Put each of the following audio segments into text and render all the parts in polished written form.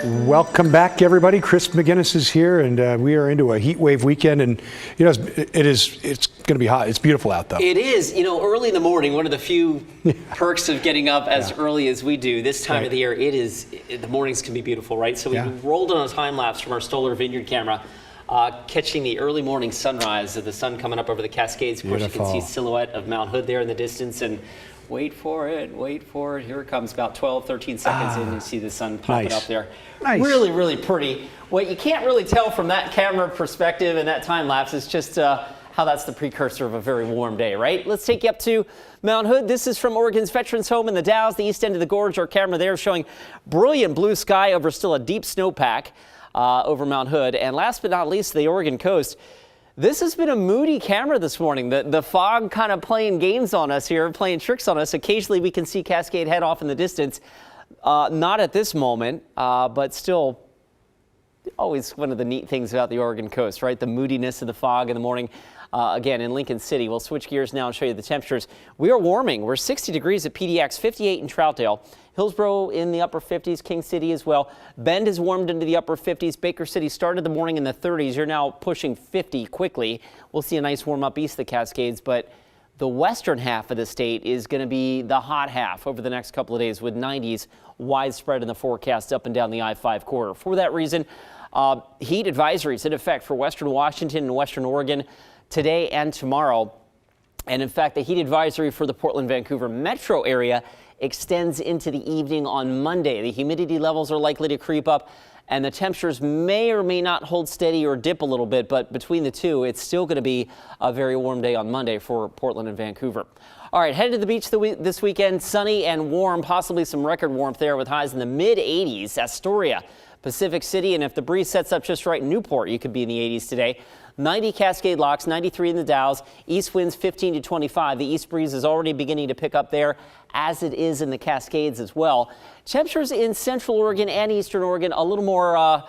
Welcome back, everybody. Chris McGinnis is here, and we are into a heat wave weekend. And you know, it's going to be hot. It's beautiful out, though. It is. You know, early in the morning, one of the few perks of getting up as early as we do this time of the year. The mornings can be beautiful, right? So we rolled on a time lapse from our Stoller Vineyard camera, catching the early morning sunrise of the sun coming up over the Cascades. Of course, you can see silhouette of Mount Hood there in the distance, and wait for it. Here it comes, about 12, 13 seconds in, you see the sun popping up there. Nice. Really, really pretty. What you can't really tell from that camera perspective and that time lapse is just how that's the precursor of a very warm day, right? Let's take you up to Mount Hood. This is from Oregon's Veterans Home in the Dalles, the east end of the gorge. Our camera there showing brilliant blue sky over still a deep snowpack over Mount Hood. And last but not least, the Oregon coast. This has been a moody camera this morning. The fog kind of playing games on us here, playing tricks on us. Occasionally we can see Cascade Head off in the distance. Not at this moment, but still always one of the neat things about the Oregon coast, right? The moodiness of the fog in the morning. Again, in Lincoln City. We'll switch gears now and show you the temperatures. We are warming. We're 60 degrees at PDX, 58 in Troutdale. Hillsboro in the upper 50s, King City as well. Bend has warmed into the upper 50s. Baker City started the morning in the 30s. You're now pushing 50 quickly. We'll see a nice warm up east of the Cascades, but the western half of the state is going to be the hot half over the next couple of days with 90s widespread in the forecast up and down the I-5 corridor. For that reason, heat advisories in effect for western Washington and western Oregon today and tomorrow. And in fact, the heat advisory for the Portland-Vancouver metro area extends into the evening on Monday. The humidity levels are likely to creep up, and the temperatures may or may not hold steady or dip a little bit, but between the two, it's still going to be a very warm day on Monday for Portland and Vancouver. All right, headed to the beach this weekend, sunny and warm, possibly some record warmth there with highs in the mid-80s. Astoria, Pacific City, and if the breeze sets up just right in Newport, you could be in the 80s today. 90 Cascade Locks, 93 in the Dalles, east winds 15 to 25. The east breeze is already beginning to pick up there, as it is in the Cascades as well. Temperatures in central Oregon and eastern Oregon a little more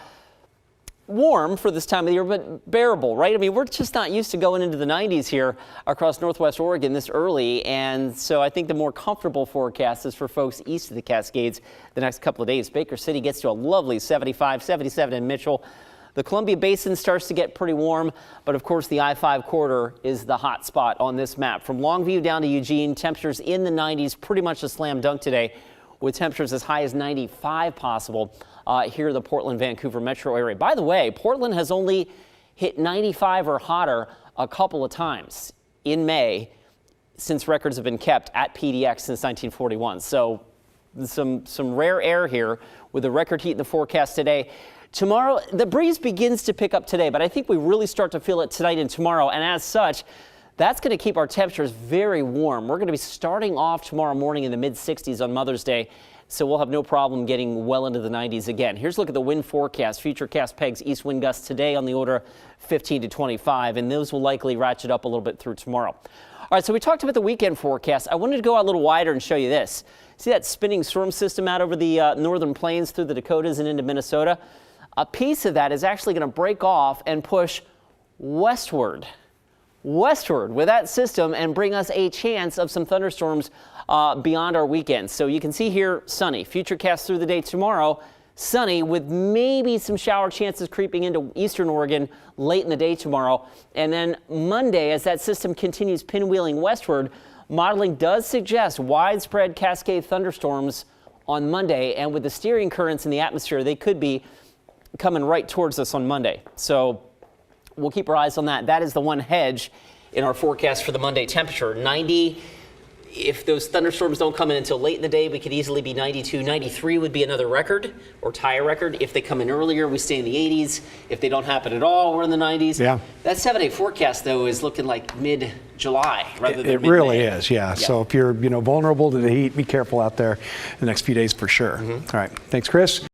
warm for this time of the year, but bearable, right? I mean, we're just not used to going into the 90s here across northwest Oregon this early, and so I think the more comfortable forecast is for folks east of the Cascades the next couple of days. Baker City gets to a lovely 75, 77 in Mitchell. The Columbia Basin starts to get pretty warm, but of course the I-5 corridor is the hot spot on this map. From Longview down to Eugene, temperatures in the 90s, pretty much a slam dunk today, with temperatures as high as 95 possible here in the Portland-Vancouver metro area. By the way, Portland has only hit 95 or hotter a couple of times in May since records have been kept at PDX since 1941. So some rare air here with the record heat in the forecast today. Tomorrow, the breeze begins to pick up today, but I think we really start to feel it tonight and tomorrow, and as such, that's going to keep our temperatures very warm. We're going to be starting off tomorrow morning in the mid-60s on Mother's Day, so we'll have no problem getting well into the 90s again. Here's a look at the wind forecast. Futurecast pegs east wind gusts today on the order of 15 to 25, and those will likely ratchet up a little bit through tomorrow. All right, so we talked about the weekend forecast. I wanted to go out a little wider and show you this. See that spinning storm system out over the northern plains through the Dakotas and into Minnesota? A piece of that is actually going to break off and push westward with that system and bring us a chance of some thunderstorms beyond our weekend. So you can see here sunny. Futurecast through the day tomorrow, sunny with maybe some shower chances creeping into eastern Oregon late in the day tomorrow. And then Monday, as that system continues pinwheeling westward, modeling does suggest widespread Cascade thunderstorms on Monday. And with the steering currents in the atmosphere, they could be coming right towards us on Monday. So we'll keep our eyes on that. That is the one hedge in our forecast for the Monday temperature. 90, if those thunderstorms don't come in until late in the day, we could easily be 92. 93 would be another record or tie a record. If they come in earlier, we stay in the 80s. If they don't happen at all, we're in the 90s. Yeah. That 7-day forecast, though, is looking like mid-July rather than mid-May. It really is, yeah. So if you're vulnerable to the heat, be careful out there the next few days for sure. All right. Thanks, Chris.